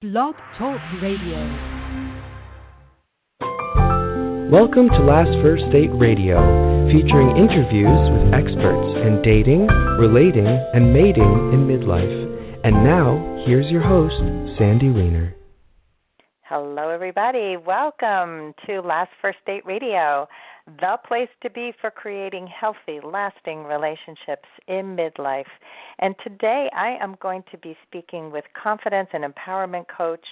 Blog Talk Radio. Welcome to Last First Date Radio, featuring interviews with experts in dating, relating, and mating in midlife. And now, here's your host, Sandy Weiner. Hello, everybody. Welcome to Last First Date Radio, the place to be for creating healthy, lasting relationships in midlife. And today I am going to be speaking with confidence and empowerment coach,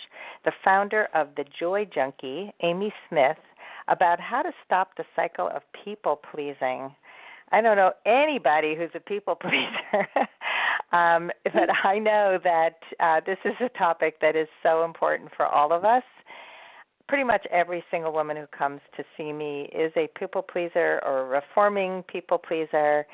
the founder of The Joy Junkie, Amy Smith, about how to stop the cycle of people-pleasing. I don't know anybody who's a people-pleaser, but I know that this is a topic that is so important for all of us. Pretty much every single woman who comes to see me is a people-pleaser or a reforming people-pleaser.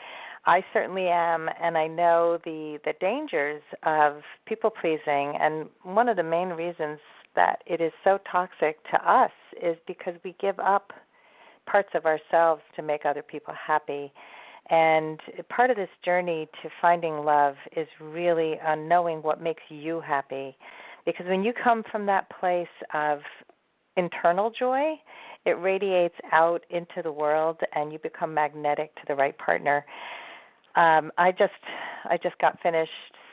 I certainly am, and I know the dangers of people-pleasing, and one of the main reasons that it is so toxic to us is because we give up parts of ourselves to make other people happy. And part of this journey to finding love is really knowing what makes you happy. Because when you come from that place of internal joy, it radiates out into the world and you become magnetic to the right partner. I just got finished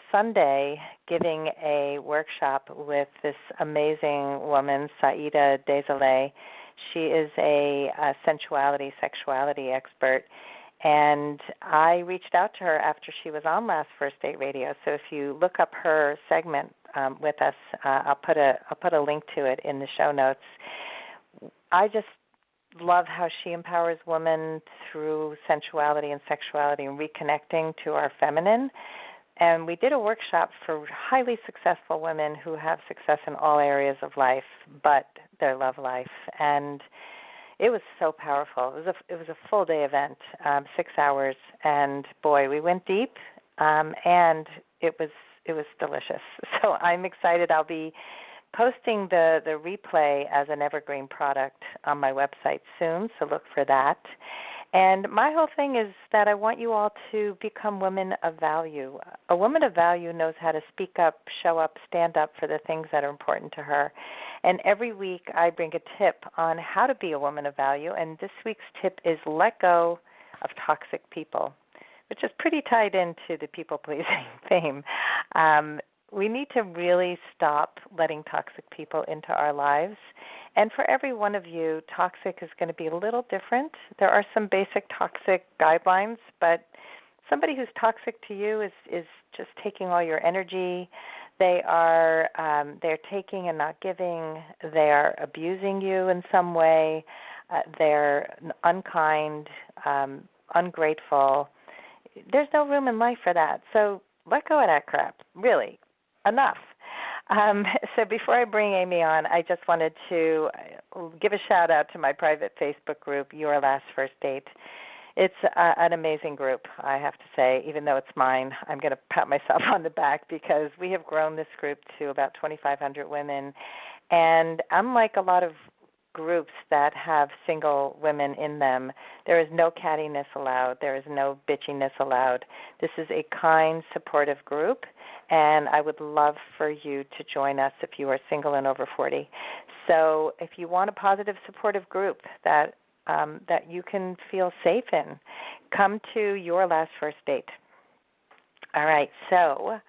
Sunday giving a workshop with this amazing woman, Saida Desolé. She is a sensuality, sexuality expert, and I reached out to her after she was on Last First Date Radio. So if you look up her segment with us, I'll put a link to it in the show notes. I just love how she empowers women through sensuality and sexuality and reconnecting to our feminine. And we did a workshop for highly successful women who have success in all areas of life but their love life. And it was so powerful. It was a full day event, 6 hours, and boy, we went deep, and it was delicious. So I'm excited. I'll be posting the replay as an evergreen product on my website soon, so look for that. And my whole thing is that I want you all to become women of value. A woman of value knows how to speak up, show up, stand up for the things that are important to her. And every week I bring a tip on how to be a woman of value, and this week's tip is let go of toxic people, which is pretty tied into the people-pleasing theme. We need to really stop letting toxic people into our lives. And for every one of you, toxic is going to be a little different. There are some basic toxic guidelines, but somebody who's toxic to you is just taking all your energy. They're taking and not giving. They are abusing you in some way. They're unkind, ungrateful. There's no room in life for that. So let go of that crap, really. Enough. So before I bring Amy on, I just wanted to give a shout-out to my private Facebook group, Your Last First Date. It's an amazing group, I have to say. Even though it's mine, I'm going to pat myself on the back because we have grown this group to about 2,500 women. And unlike a lot of groups that have single women in them, there is no cattiness allowed. There is no bitchiness allowed. This is a kind, supportive group, and I would love for you to join us if you are single and over 40. So if you want a positive, supportive group that you can feel safe in, come to Your Last First Date. All right, so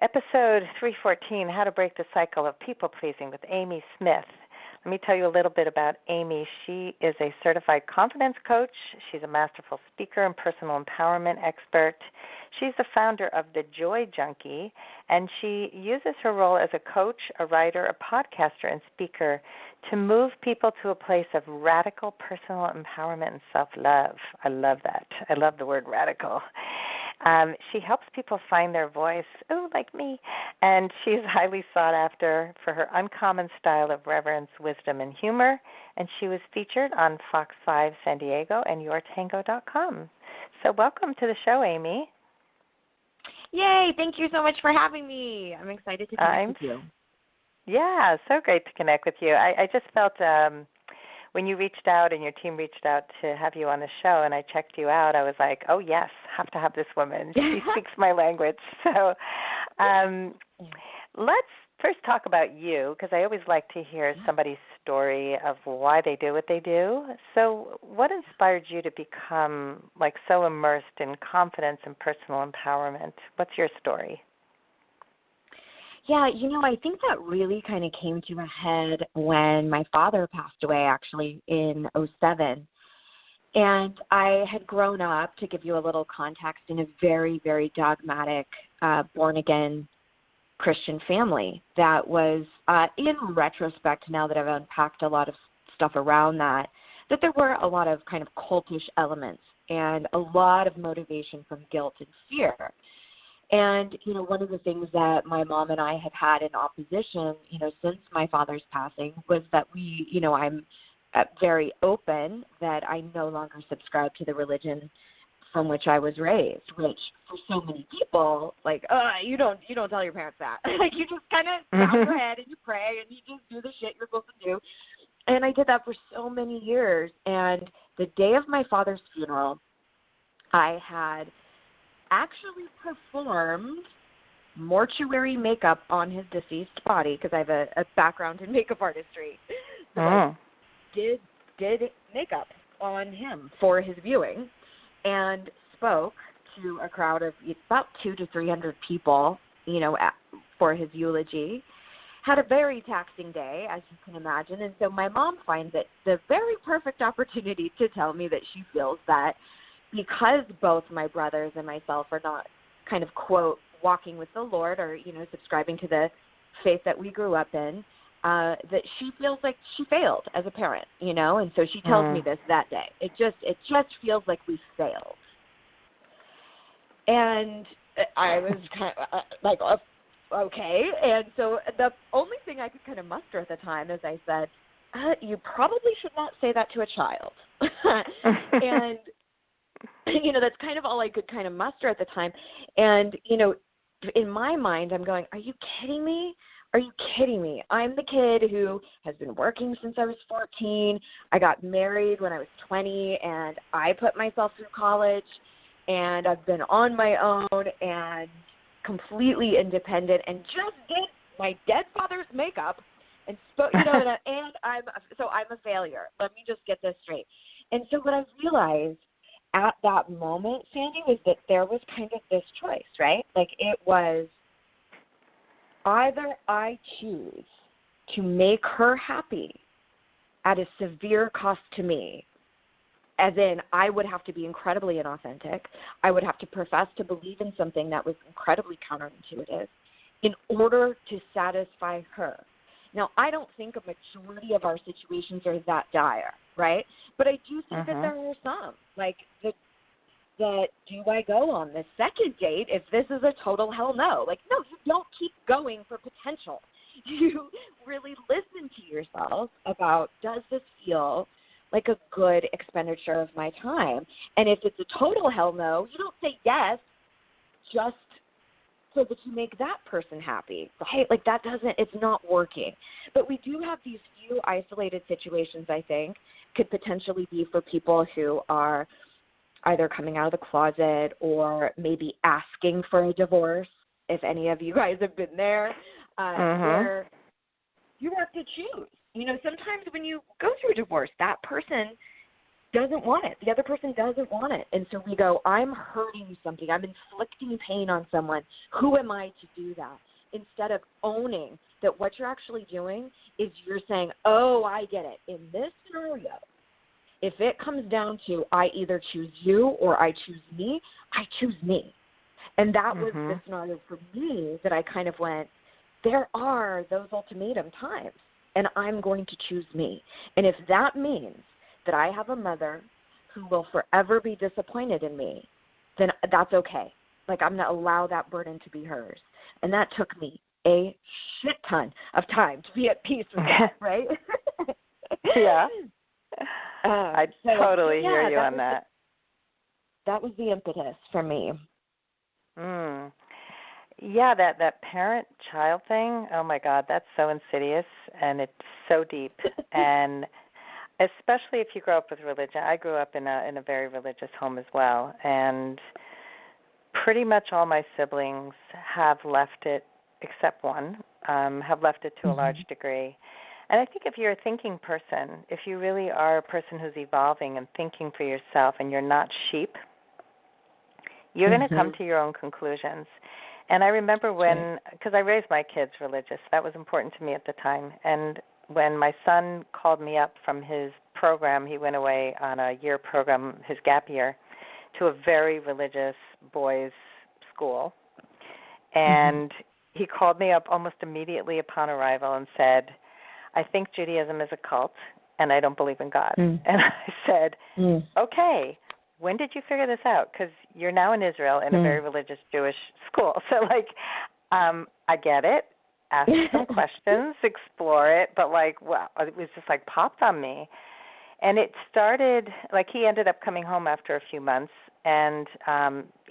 episode 314, How to Break the Cycle of People-Pleasing with Amy Smith. Let me tell you a little bit about Amy. She is a certified confidence coach. She's a masterful speaker and personal empowerment expert. She's the founder of The Joy Junkie, and she uses her role as a coach, a writer, a podcaster, and speaker to move people to a place of radical personal empowerment and self-love. I love that. I love the word radical. She helps people find their voice, like me, and she's highly sought after for her uncommon style of reverence, wisdom, and humor, and she was featured on Fox 5 San Diego and yourtango.com. So welcome to the show, Amy. Yay, thank you so much for having me. I'm excited to connect with you. Yeah, so great to connect with you. I just felt when you reached out and your team reached out to have you on the show and I checked you out, I was like, oh, yes, have to have this woman. She speaks my language. So let's first talk about you, because I always like to hear somebody's story of why they do what they do. So what inspired you to become like so immersed in confidence and personal empowerment? What's your story? Yeah, I think that really kind of came to a head when my father passed away, actually, in '07. And I had grown up, to give you a little context, in a very, very dogmatic, born-again Christian family that was, in retrospect, now that I've unpacked a lot of stuff around that there were a lot of kind of cultish elements and a lot of motivation from guilt and fear. And, one of the things that my mom and I have had in opposition, since my father's passing was that I'm very open that I no longer subscribe to the religion from which I was raised, which for so many people, like, you don't tell your parents that. Like, you just kind of bow your head and you pray and you just do the shit you're supposed to do. And I did that for so many years. And the day of my father's funeral, I had actually performed mortuary makeup on his deceased body because I have a background in makeup artistry. So I did makeup on him for his viewing and spoke to a crowd of about 200 to 300 people, for his eulogy. Had a very taxing day, as you can imagine, and so my mom finds it the very perfect opportunity to tell me that she feels that because both my brothers and myself are not kind of, quote, walking with the Lord or, subscribing to the faith that we grew up in, that she feels like she failed as a parent, and so she tells me this that day. It just feels like we failed. And I was kind of like, okay. And so the only thing I could kind of muster at the time is I said, you probably should not say that to a child. And, that's kind of all I could kind of muster at the time. And, in my mind, I'm going, are you kidding me? Are you kidding me? I'm the kid who has been working since I was 14. I got married when I was 20, and I put myself through college, and I've been on my own and completely independent and just did my dead father's makeup and spoke, and I'm a failure. Let me just get this straight. And so what I realized at that moment, Sandy, was that there was kind of this choice, right? Like it was either I choose to make her happy at a severe cost to me, as in I would have to be incredibly inauthentic. I would have to profess to believe in something that was incredibly counterintuitive in order to satisfy her. Now, I don't think a majority of our situations are that dire, right? But I do think that there are some, like that do I go on the second date if this is a total hell no? Like, no, you don't keep going for potential. You really listen to yourself about, does this feel like a good expenditure of my time? And if it's a total hell no, you don't say yes just so that you make that person happy. Right? Like it's not working. But we do have these few isolated situations, I think, could potentially be for people who are either coming out of the closet or maybe asking for a divorce, if any of you guys have been there, where you have to choose. Sometimes when you go through a divorce, that person doesn't want it. The other person doesn't want it. And so we go, I'm hurting something. I'm inflicting pain on someone. Who am I to do that? Instead of owning that what you're actually doing is you're saying, oh, I get it. In this scenario, if it comes down to I either choose you or I choose me, I choose me. And that was the scenario for me that I kind of went, there are those ultimatum times, and I'm going to choose me. And if that means that I have a mother who will forever be disappointed in me, then that's okay. Like, I'm going to allow that burden to be hers. And that took me a shit ton of time to be at peace with that, right? Yeah. I totally hear you on that. That was the impetus for me. Yeah, that parent-child thing, oh, my God, that's so insidious, and it's so deep. And especially if you grow up with religion. I grew up in a very religious home as well, and pretty much all my siblings have left it except one, have left it to a large degree. And I think if you're a thinking person, if you really are a person who's evolving and thinking for yourself and you're not sheep, you're going to come to your own conclusions. And I remember when, because I raised my kids religious, that was important to me at the time. And when my son called me up from his program, he went away on a year program, his gap year, to a very religious boys' school. And he called me up almost immediately upon arrival and said, I think Judaism is a cult, and I don't believe in God. And I said, okay, when did you figure this out? Because you're now in Israel in a very religious Jewish school. So, like, I get it. Ask some questions, explore it. But, like, wow, it was just, like, popped on me. And it started, like, he ended up coming home after a few months, and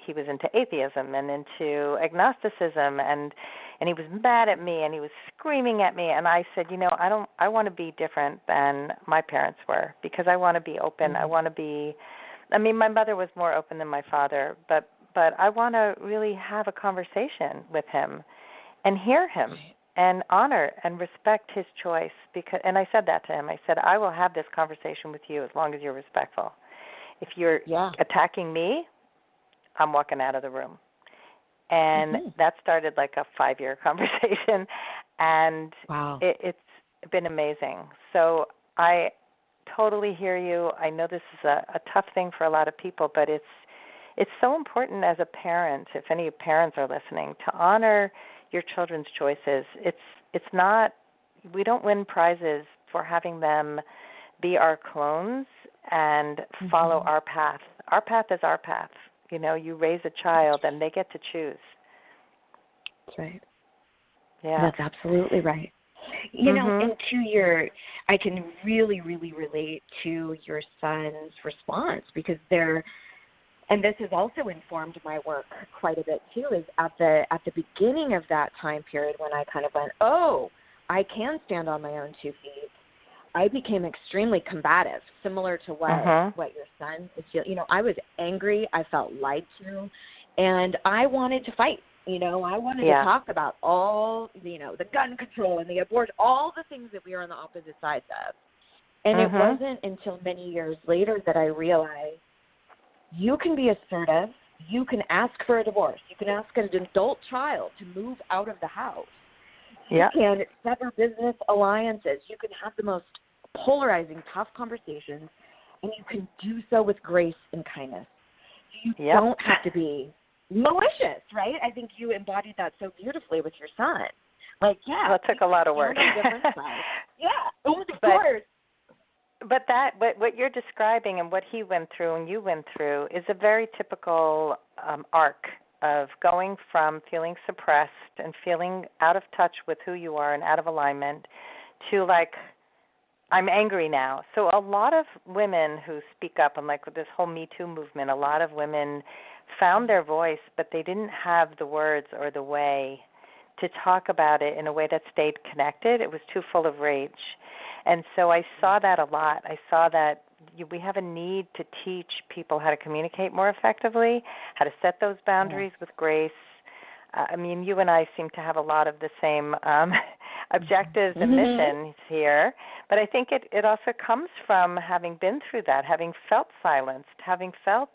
he was into atheism and into agnosticism, and he was mad at me, and he was screaming at me, and I said, I want to be different than my parents were, because I want to be open. I want to be, my mother was more open than my father, but I want to really have a conversation with him and hear him and honor and respect his choice. And I said that to him. I said, I will have this conversation with you as long as you're respectful. If you're attacking me, I'm walking out of the room. And that started like a 5-year conversation, and it's been amazing. So I totally hear you. I know this is a tough thing for a lot of people, but it's so important as a parent, if any parents are listening, to honor your children's choices. It's not, we don't win prizes for having them be our clones and follow our path. Our path is our path. You raise a child and they get to choose. That's right. Yeah. That's absolutely right. And I can really, really relate to your son's response, because and this has also informed my work quite a bit too, is at the beginning of that time period when I kind of went, I can stand on my own 2 feet. I became extremely combative, similar to what your son is feeling. I was angry. I felt lied to, and I wanted to fight. I wanted to talk about all, the gun control and the abortion, all the things that we are on the opposite sides of. And it wasn't until many years later that I realized you can be assertive. You can ask for a divorce. You can ask an adult child to move out of the house. You can sever business alliances. You can have the most polarizing, tough conversations, and you can do so with grace and kindness. You don't have to be malicious, right? I think you embodied that so beautifully with your son. Like, well, it took a lot of work. Of course. But what you're describing and what he went through and you went through is a very typical arc of going from feeling suppressed and feeling out of touch with who you are and out of alignment to, like, I'm angry now. So a lot of women who speak up, and like with this whole Me Too movement, a lot of women found their voice, but they didn't have the words or the way to talk about it in a way that stayed connected. It was too full of rage. And so I saw that a lot. I saw that we have a need to teach people how to communicate more effectively, how to set those boundaries with grace. You and I seem to have a lot of the same objectives and missions here, but I think it also comes from having been through that, having felt silenced, having felt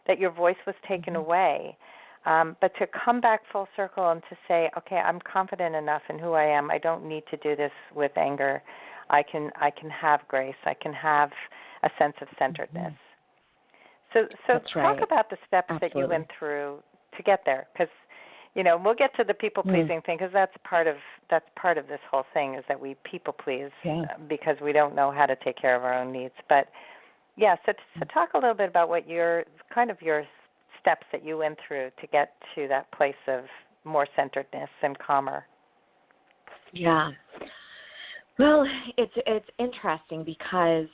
that your voice was taken away. But to come back full circle and to say, okay, I'm confident enough in who I am. I don't need to do this with anger. I can have grace. I can have a sense of centeredness. So talk about the steps that you went through to get there, because we'll get to the people pleasing thing, because that's part of this whole thing, is that we people please because we don't know how to take care of our own needs. But so talk a little bit about what your steps that you went through to get to that place of more centeredness and calmer. Yeah. Well, it's interesting because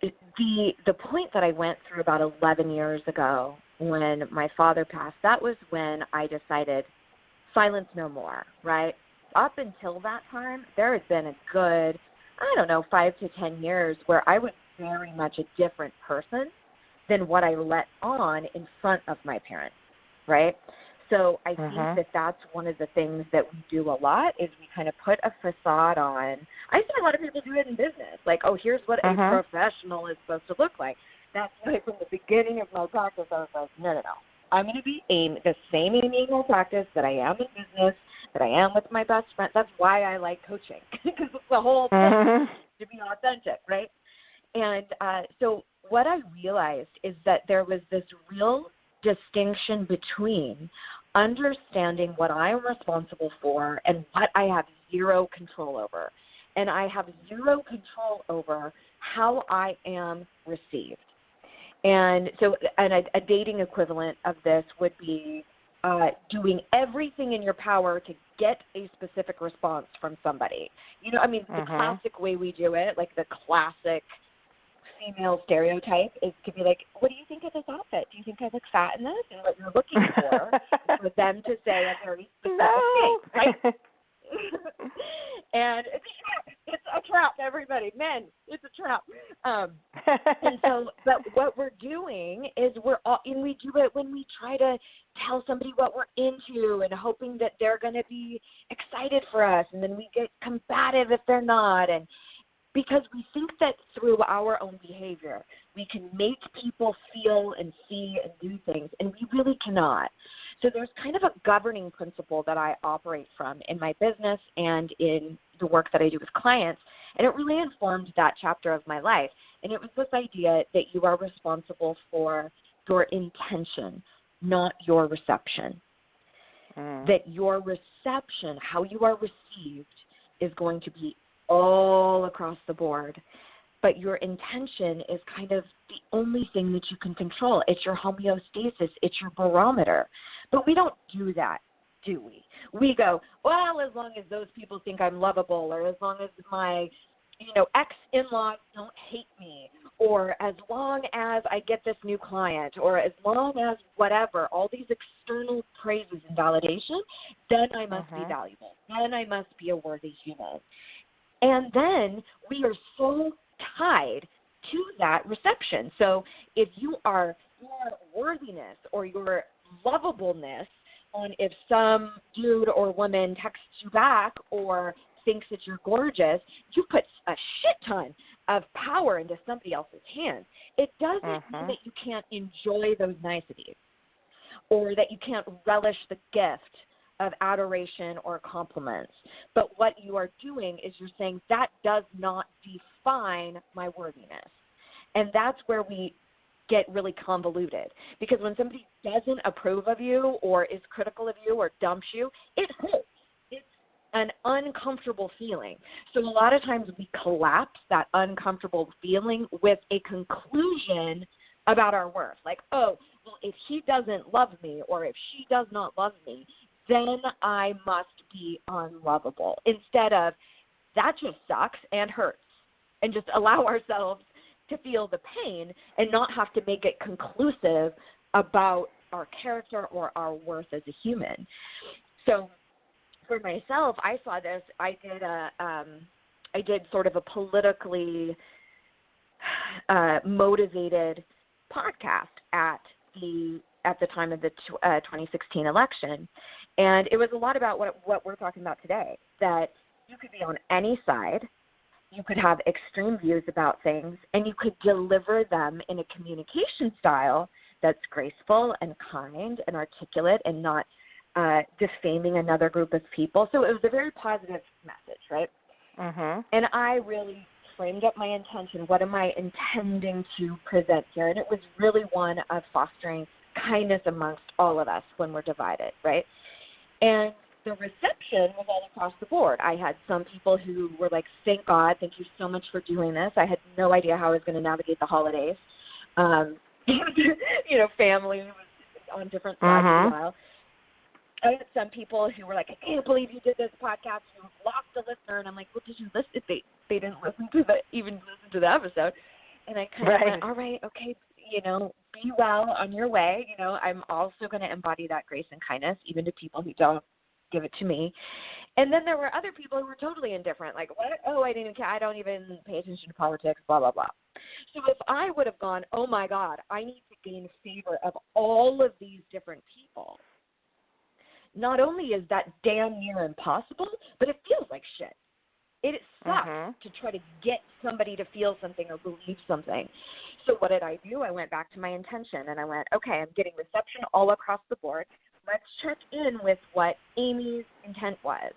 the point that I went through about 11 years ago when my father passed, that was when I decided silence no more, right? Up until that time, there had been a good, 5 to 10 years where I was very much a different person than what I let on in front of my parents, right? So I think that that's one of the things that we do a lot is we kind of put a facade on. I see a lot of people do it in business. Like, oh, here's what a professional is supposed to look like. That's why from the beginning of my practice, I was like, no. I'm going to be the same Amy in my practice that I am in business, that I am with my best friend. That's why I like coaching, because it's the whole thing to be authentic, right? And so what I realized is that there was this real distinction between understanding what I am responsible for and what I have zero control over. And I have zero control over how I am received. And so a dating equivalent of this would be doing everything in your power to get a specific response from somebody. You know, I mean, the classic way we do it, like the classic female stereotype is to be like, what do you think of this outfit? Do you think I look fat in this? And what you're looking for is for them to say a very specific thing, right? And it's a trap, everybody. Men, it's a trap. And so, but what we're doing is and we do it when we try to tell somebody what we're into and hoping that they're going to be excited for us, and then we get combative if they're not, and because we think that through our own behavior, we can make people feel and see and do things, and we really cannot. So there's kind of a governing principle that I operate from in my business and in the work that I do with clients, and it really informed that chapter of my life. And it was this idea that you are responsible for your intention, not your reception. That your reception, how you are received, is going to be all across the board, but your intention is kind of the only thing that you can control. It's your homeostasis. It's your barometer. But we don't do that, do we? We go, well, as long as those people think I'm lovable, or as long as my, ex-in-laws don't hate me, or as long as I get this new client, or as long as whatever, all these external praises and validation, then I must be valuable. Then I must be a worthy human. And then we are so tied to that reception. So if your worthiness or your lovableness on if some dude or woman texts you back or thinks that you're gorgeous, you put a shit ton of power into somebody else's hands. It doesn't mean that you can't enjoy those niceties or that you can't relish the gift of adoration or compliments. But what you are doing is you're saying that does not define my worthiness. And that's where we get really convoluted. Because when somebody doesn't approve of you or is critical of you or dumps you, it hurts. It's an uncomfortable feeling. So a lot of times we collapse that uncomfortable feeling with a conclusion about our worth. Like, oh, well, if he doesn't love me or if she does not love me, then I must be unlovable. Instead of, that just sucks and hurts. And just allow ourselves to feel the pain and not have to make it conclusive about our character or our worth as a human. So for myself, I saw this. I did sort of a politically motivated podcast at the time of the 2016 election. And it was a lot about what we're talking about today, that you could be on any side, you could have extreme views about things, and you could deliver them in a communication style that's graceful and kind and articulate and not defaming another group of people. So it was a very positive message, right? And I really framed up my intention. What am I intending to present here? And it was really one of fostering kindness amongst all of us when we're divided, right? And the reception was all across the board. I had some people who were like, thank God, thank you so much for doing this. I had no idea how I was going to navigate the holidays. Family was on different sides of the aisle. I had some people who were like, I can't believe you did this podcast. You lost a listener. And I'm like, well, did you listen? They didn't even listen to the episode. And I kind of went, all right, okay, be well on your way. I'm also going to embody that grace and kindness, even to people who don't give it to me. And then there were other people who were totally indifferent, like, what? Oh, I don't even pay attention to politics, blah, blah, blah. So if I would have gone, oh, my God, I need to gain favor of all of these different people, not only is that damn near impossible, but it feels like shit. It sucks to try to get somebody to feel something or believe something. So what did I do? I went back to my intention, and I went, okay, I'm getting reception all across the board. Let's check in with what Amy's intent was.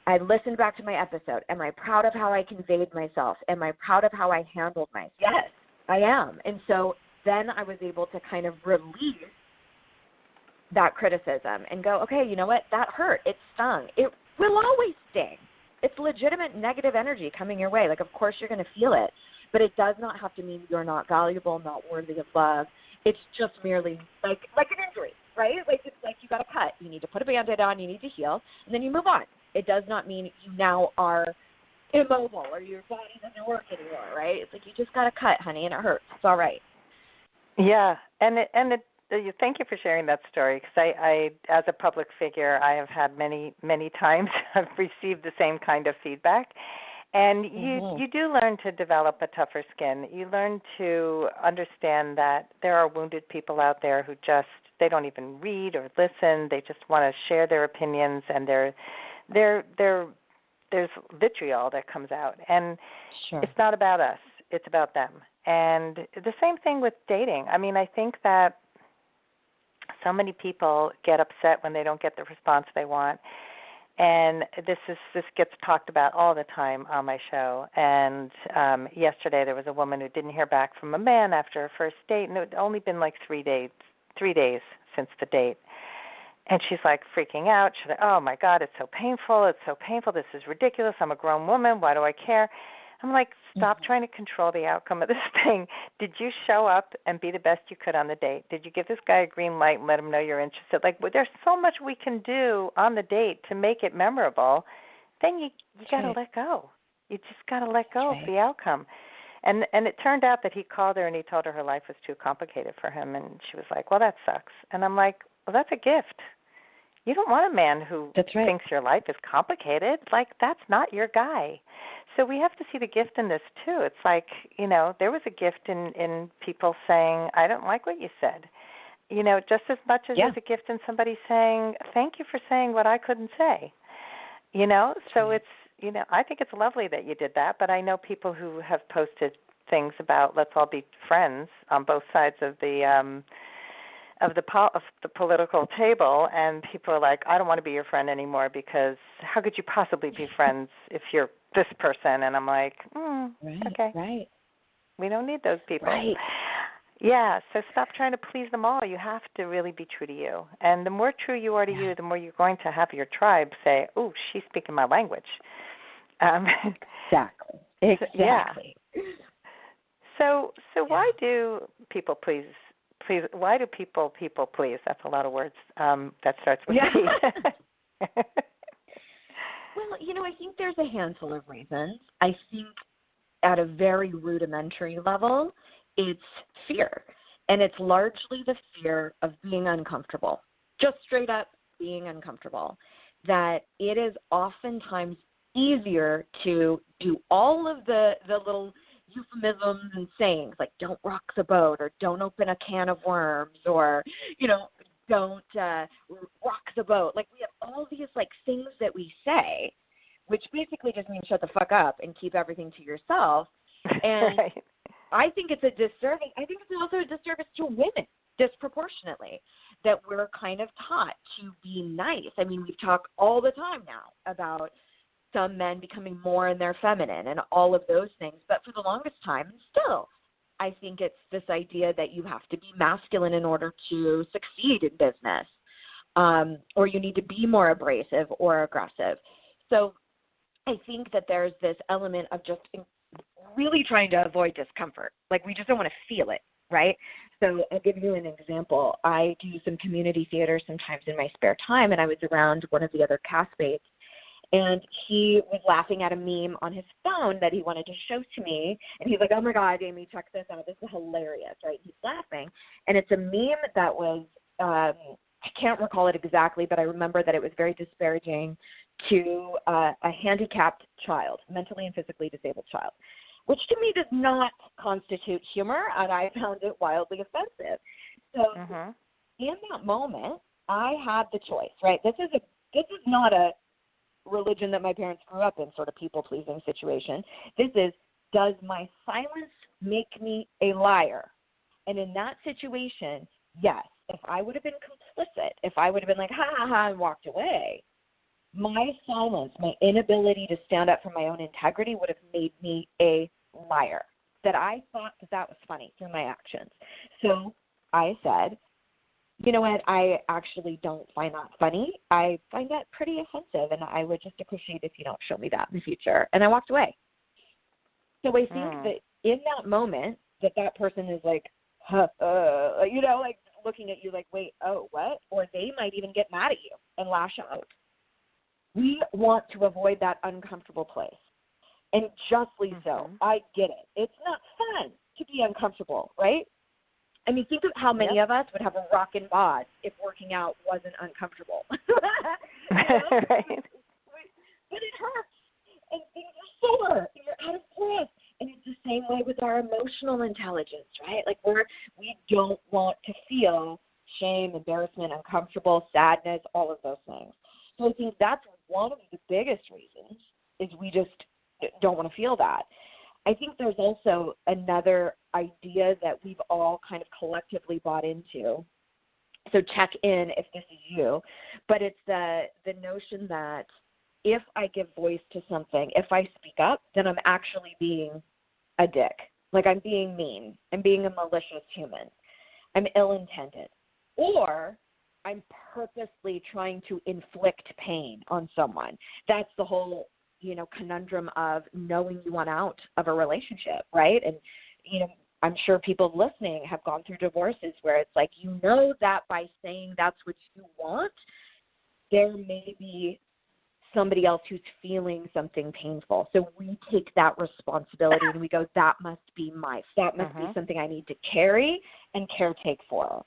I listened back to my episode. Am I proud of how I conveyed myself? Am I proud of how I handled myself? Yes, I am. And so then I was able to kind of release that criticism and go, okay, you know what? That hurt. It stung. It will always sting. It's legitimate negative energy coming your way. Like, of course you're going to feel it, but it does not have to mean you're not valuable, not worthy of love. It's just merely like an injury, right? Like, it's like you got a cut. You need to put a Band-Aid on, you need to heal, and then you move on. It does not mean you now are immobile or your body doesn't work anymore, right? It's like you just got a cut, honey, and it hurts. It's all right. Yeah, thank you for sharing that story, because I, as a public figure, I have had many times I've received the same kind of feedback, and you do learn to develop a tougher skin. You learn to understand that there are wounded people out there who they don't even read or listen. They just want to share their opinions, and there's vitriol that comes out, and it's not about us. It's about them. And the same thing with dating. I mean, I think that so many people get upset when they don't get the response they want. And this gets talked about all the time on my show. And yesterday there was a woman who didn't hear back from a man after her first date, and it had only been like 3 days since the date. And she's like freaking out. She's like, oh, my God, it's so painful. It's so painful. This is ridiculous. I'm a grown woman. Why do I care? I'm like, stop trying to control the outcome of this thing. Did you show up and be the best you could on the date? Did you give this guy a green light and let him know you're interested? Like, there's so much we can do on the date to make it memorable. Then you got to let go. You just got to let go of the outcome. And it turned out that he called her and he told her life was too complicated for him. And she was like, well, that sucks. And I'm like, well, that's a gift. You don't want a man who thinks your life is complicated. Like, that's not your guy. So we have to see the gift in this, too. It's like, there was a gift in people saying, I don't like what you said. Just as much as there's a gift in somebody saying, thank you for saying what I couldn't say. So it's, I think it's lovely that you did that, but I know people who have posted things about let's all be friends on both sides of the political table, and people are like, I don't want to be your friend anymore because how could you possibly be friends if you're this person? And I'm like, okay. Right. We don't need those people. Right. Yeah, so stop trying to please them all. You have to really be true to you. And the more true you are to you, the more you're going to have your tribe say, oh, she's speaking my language. Exactly. So why do people please? Why do people please? That's a lot of words. That starts with P. Well, I think there's a handful of reasons. I think at a very rudimentary level, it's fear. And it's largely the fear of being uncomfortable, just straight up being uncomfortable, that it is oftentimes easier to do all of the little euphemisms and sayings like don't rock the boat or don't open a can of worms or, don't rock the boat. Like we have all these like things that we say, which basically just means shut the fuck up and keep everything to yourself. And right. I think it's a disservice. I think it's also a disservice to women disproportionately that we're kind of taught to be nice. I mean, we've talked all the time now about some men becoming more in their feminine and all of those things. But for the longest time, and still, I think it's this idea that you have to be masculine in order to succeed in business, or you need to be more abrasive or aggressive. So I think that there's this element of just really trying to avoid discomfort. Like we just don't want to feel it, right? So I'll give you an example. I do some community theater sometimes in my spare time, and I was around one of the other castmates, and he was laughing at a meme on his phone that he wanted to show to me. And he's like, oh, my God, Amy, check this out. This is hilarious, right? He's laughing. And it's a meme that was, I can't recall it exactly, but I remember that it was very disparaging to a handicapped child, mentally and physically disabled child, which to me does not constitute humor, and I found it wildly offensive. So in that moment, I had the choice, right? This is not a religion that my parents grew up in, sort of people-pleasing situation. This is, does my silence make me a liar? And in that situation, yes, if I would have been complicit, if I would have been like, ha, ha, ha, and walked away, my silence, my inability to stand up for my own integrity would have made me a liar, that I thought that was funny through my actions. So I said, you know what, I actually don't find that funny. I find that pretty offensive, and I would just appreciate if you don't show me that in the future. And I walked away. So I think that in that moment that person is like, like looking at you like, wait, oh, what? Or they might even get mad at you and lash out. We want to avoid that uncomfortable place. And justly so. I get it. It's not fun to be uncomfortable, right? I mean, think of how many of us would have a rockin' bod if working out wasn't uncomfortable. Right. But it hurts, and things are sore, and you're out of breath. And it's the same way with our emotional intelligence, right? Like we don't want to feel shame, embarrassment, uncomfortable, sadness, all of those things. So I think that's one of the biggest reasons is we just don't want to feel that. I think there's also another idea that we've all kind of collectively bought into. So check in if this is you, but it's the notion that if I give voice to something, if I speak up, then I'm actually being a dick. Like I'm being mean. I'm being a malicious human. I'm ill-intended. Or I'm purposely trying to inflict pain on someone. That's the whole, conundrum of knowing you want out of a relationship, right? And, I'm sure people listening have gone through divorces where it's like, that by saying that's what you want, there may be somebody else who's feeling something painful. So we take that responsibility and we go, that must be that must be something I need to carry and caretake for.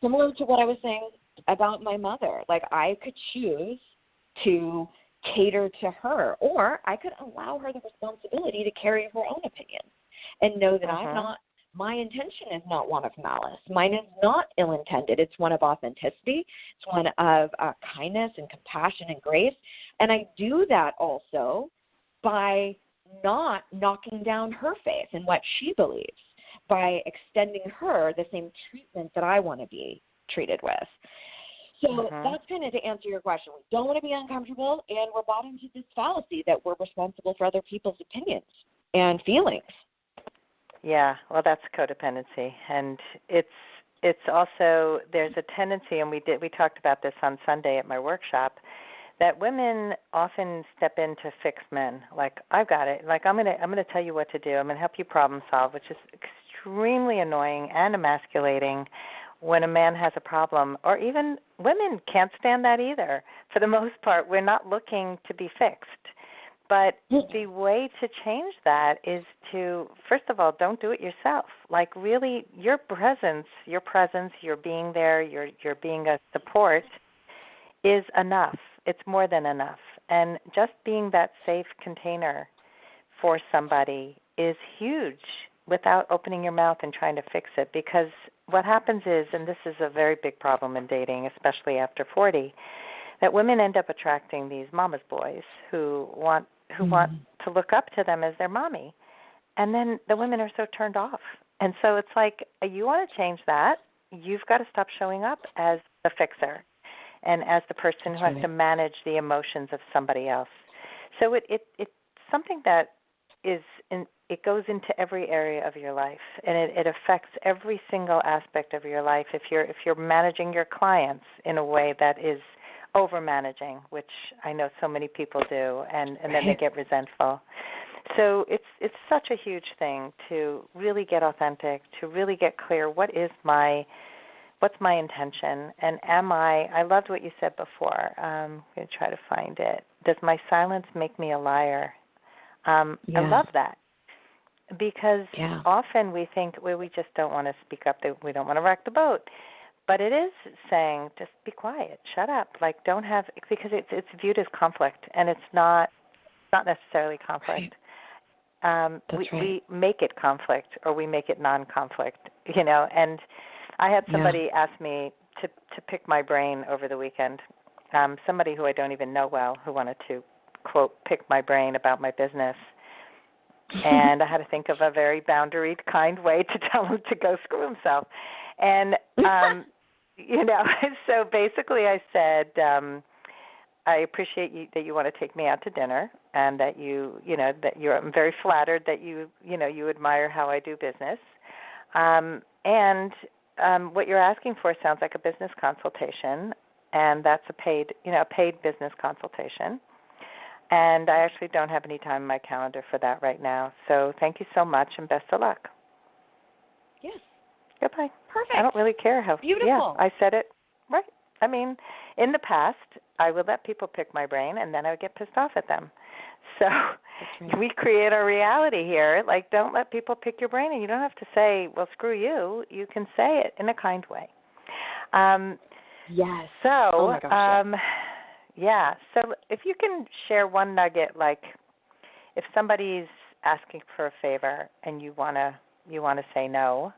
Similar to what I was saying about my mother. Like I could choose to cater to her, or I could allow her the responsibility to carry her own opinions and know that my intention is not one of malice. Mine is not ill-intended. It's one of authenticity. It's one of kindness and compassion and grace. And I do that also by not knocking down her faith and what she believes, by extending her the same treatment that I want to be treated with. So that's kind of to answer your question. We don't want to be uncomfortable, and we're bought into this fallacy that we're responsible for other people's opinions and feelings. Yeah, well, that's codependency, and it's also, there's a tendency, and we talked about this on Sunday at my workshop, that women often step in to fix men. Like, I've got it. Like, I'm gonna tell you what to do. I'm gonna help you problem solve, which is extremely annoying and emasculating when a man has a problem. Or even women can't stand that either. For the most part, we're not looking to be fixed. But the way to change that is to, first of all, don't do it yourself. Like, really, your presence, you're being there, you're being a support is enough. It's more than enough. And just being that safe container for somebody is huge without opening your mouth and trying to fix it. Because what happens is, and this is a very big problem in dating, especially after 40, that women end up attracting these mama's boys who want to look up to them as their mommy. And then the women are so turned off. And so it's like, you want to change that, you've got to stop showing up as the fixer and as the person who has to manage the emotions of somebody else. So it's something that it goes into every area of your life, and it affects every single aspect of your life. If you're managing your clients in a way that is over-managing, which I know so many people do, and then they get resentful. So it's such a huge thing to really get authentic, to really get clear, what's my intention, and I loved what you said before. I'm going to try to find it. Does my silence make me a liar? I love that. Because often we think, well, we just don't want to speak up, we don't want to rock the boat. But it is saying, just be quiet, shut up. Like, don't have, because it's viewed as conflict, and it's not necessarily conflict. Right. We make it conflict, or we make it non-conflict, And I had somebody ask me to pick my brain over the weekend. Somebody who I don't even know well who wanted to, quote, pick my brain about my business. And I had to think of a very boundaried, kind way to tell him to go screw himself. And, so basically I said, I appreciate that you want to take me out to dinner, and that I'm very flattered that you admire how I do business. And what you're asking for sounds like a business consultation, and that's a paid business consultation. And I actually don't have any time in my calendar for that right now. So thank you so much, and best of luck. Yes. Goodbye. Perfect. I don't really care how. Beautiful. Yeah, I said it right. I mean, in the past, I would let people pick my brain, and then I would get pissed off at them. So we create our reality here. Like, don't let people pick your brain, and you don't have to say, well, screw you. You can say it in a kind way. Yes. So, oh my gosh, yeah. So if you can share one nugget, like if somebody's asking for a favor and you want to say no,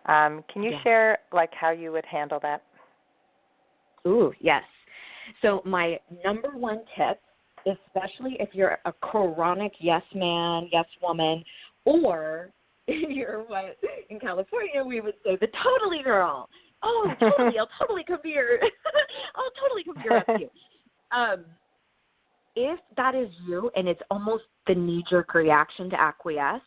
can you share like how you would handle that? Ooh, yes. So my number one tip, especially if you're a chronic yes man, yes woman, or you're what in California we would say the totally girl. Oh, totally, I'll totally come to your rescue. If that is you and it's almost the knee-jerk reaction to acquiesce,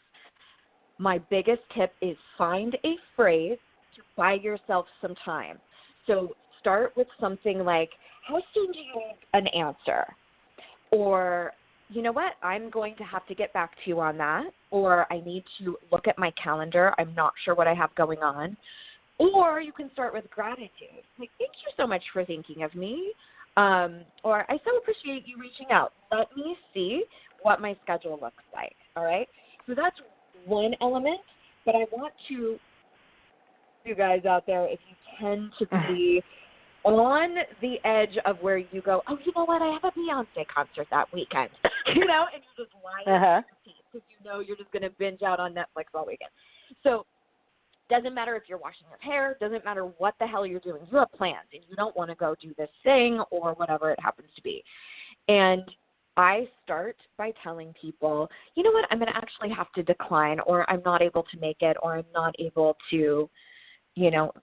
my biggest tip is find a phrase to buy yourself some time. So start with something like, how soon do you need an answer? Or, you know what, I'm going to have to get back to you on that. Or I need to look at my calendar. I'm not sure what I have going on. Or you can start with gratitude. Like, thank you so much for thinking of me. Or I so appreciate you reaching out. Let me see what my schedule looks like. All right? So that's one element. But I want to, you guys out there, if you tend to be on the edge of where you go, oh, you know what, I have a Beyonce concert that weekend, and you're just lying in your seat because you know you're just going to binge out on Netflix all weekend. So doesn't matter if you're washing your hair, doesn't matter what the hell you're doing. You have plans, and you don't want to go do this thing or whatever it happens to be. And I start by telling people, you know what, I'm going to actually have to decline, or I'm not able to make it, or I'm not able to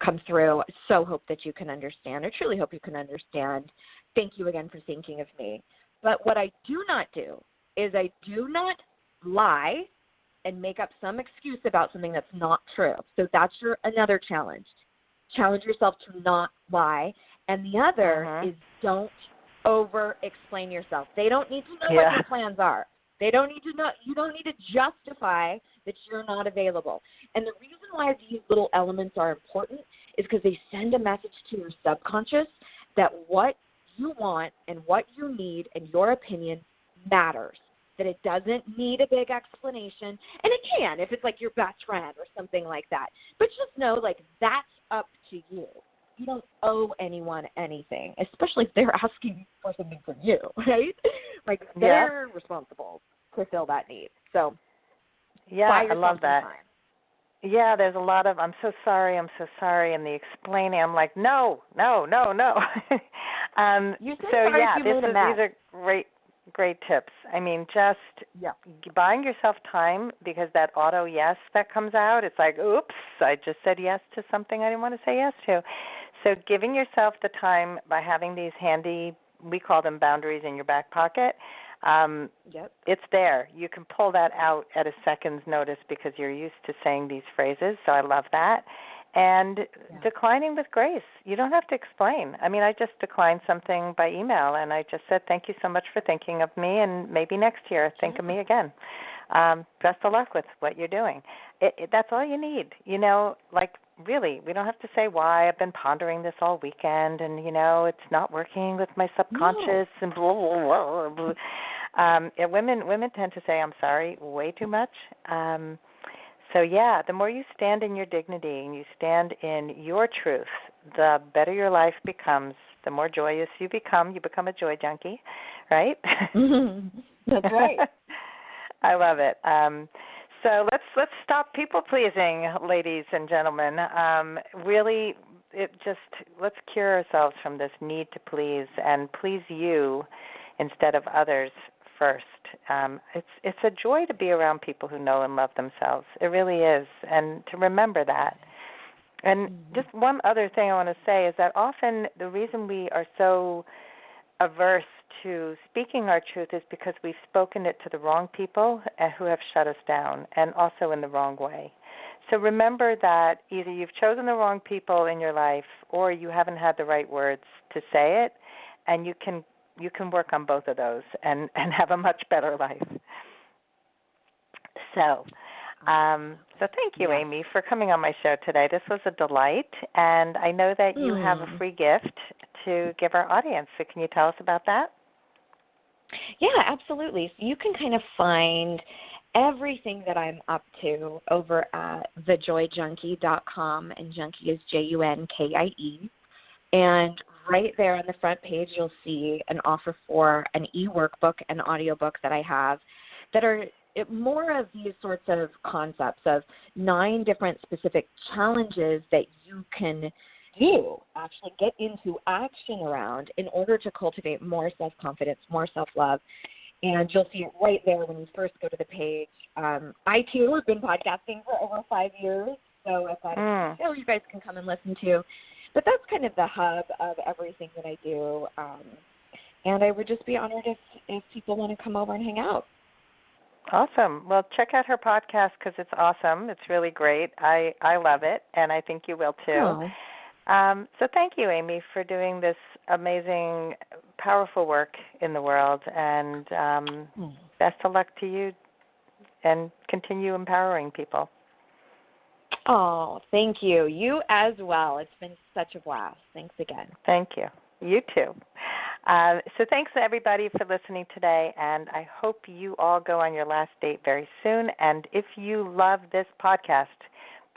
come through. So hope that you can understand. I truly hope you can understand. Thank you again for thinking of me. But what I do not do is I do not lie and make up some excuse about something that's not true. So that's another challenge. Challenge yourself to not lie. And the other is don't over-explain yourself. They don't need to know what your plans are. They don't need to know. You don't need to justify that you're not available. And the reason why these little elements are important is because they send a message to your subconscious that what you want and what you need and your opinion matters, that it doesn't need a big explanation. And it can if it's like your best friend or something like that. But just know, like, that's up to you. You don't owe anyone anything, especially if they're asking for something from you, right? Like, they're responsible to fill that need. So, I love that. Time. Yeah, there's a lot of, I'm so sorry, and the explaining, I'm like, no. You say sorry if you made a mess. These are great tips. I mean, just buying yourself time, because that auto yes that comes out, it's like, oops, I just said yes to something I didn't want to say yes to. So giving yourself the time by having these handy, we call them boundaries, in your back pocket, it's there. You can pull that out at a second's notice because you're used to saying these phrases, so I love that. And declining with grace. You don't have to explain. I mean, I just declined something by email, and I just said, thank you so much for thinking of me, and maybe next year think of me again. Best of luck with what you're doing. That's all you need. Like, really, we don't have to say why. I've been pondering this all weekend, and, it's not working with my subconscious, and blah, blah, blah, blah. Women tend to say, I'm sorry, way too much. So, the more you stand in your dignity and you stand in your truth, the better your life becomes, the more joyous you become. You become a joy junkie, right? That's right. I love it. So let's stop people-pleasing, ladies and gentlemen. Really let's cure ourselves from this need to please and please you instead of others first. It's a joy to be around people who know and love themselves. It really is, and to remember that. And just one other thing I want to say is that often the reason we are so averse to speaking our truth is because we've spoken it to the wrong people who have shut us down, and also in the wrong way. So remember that either you've chosen the wrong people in your life or you haven't had the right words to say it, and you can work on both of those and have a much better life. So thank you, Amy, for coming on my show today. This was a delight, and I know that you have a free gift to give our audience. So can you tell us about that? Yeah, absolutely. So you can kind of find everything that I'm up to over at thejoyjunkie.com, and junkie is Junkie. And right there on the front page, you'll see an offer for an e-workbook and audiobook that I have that are more of these sorts of concepts of 9 different specific challenges that you can actually get into action around in order to cultivate more self-confidence, more self-love. And you'll see it right there when you first go to the page. I, too, have been podcasting for over 5 years, so I thought it's a show you guys can come and listen to. But that's kind of the hub of everything that I do. And I would just be honored if people want to come over and hang out. Awesome. Well, check out her podcast because it's awesome. It's really great. I love it, and I think you will too. Oh. So thank you, Amy, for doing this amazing, powerful work in the world, and best of luck to you, and continue empowering people. Oh, thank you. You as well. It's been such a blast. Thanks again. Thank you. You too. So thanks, everybody, for listening today, and I hope you all go on your last date very soon. And if you love this podcast,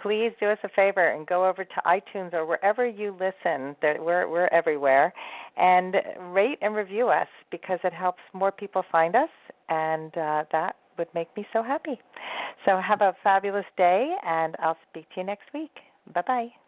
please do us a favor and go over to iTunes or wherever you listen. We're everywhere. And rate and review us because it helps more people find us, and that would make me so happy. So have a fabulous day, and I'll speak to you next week. Bye-bye.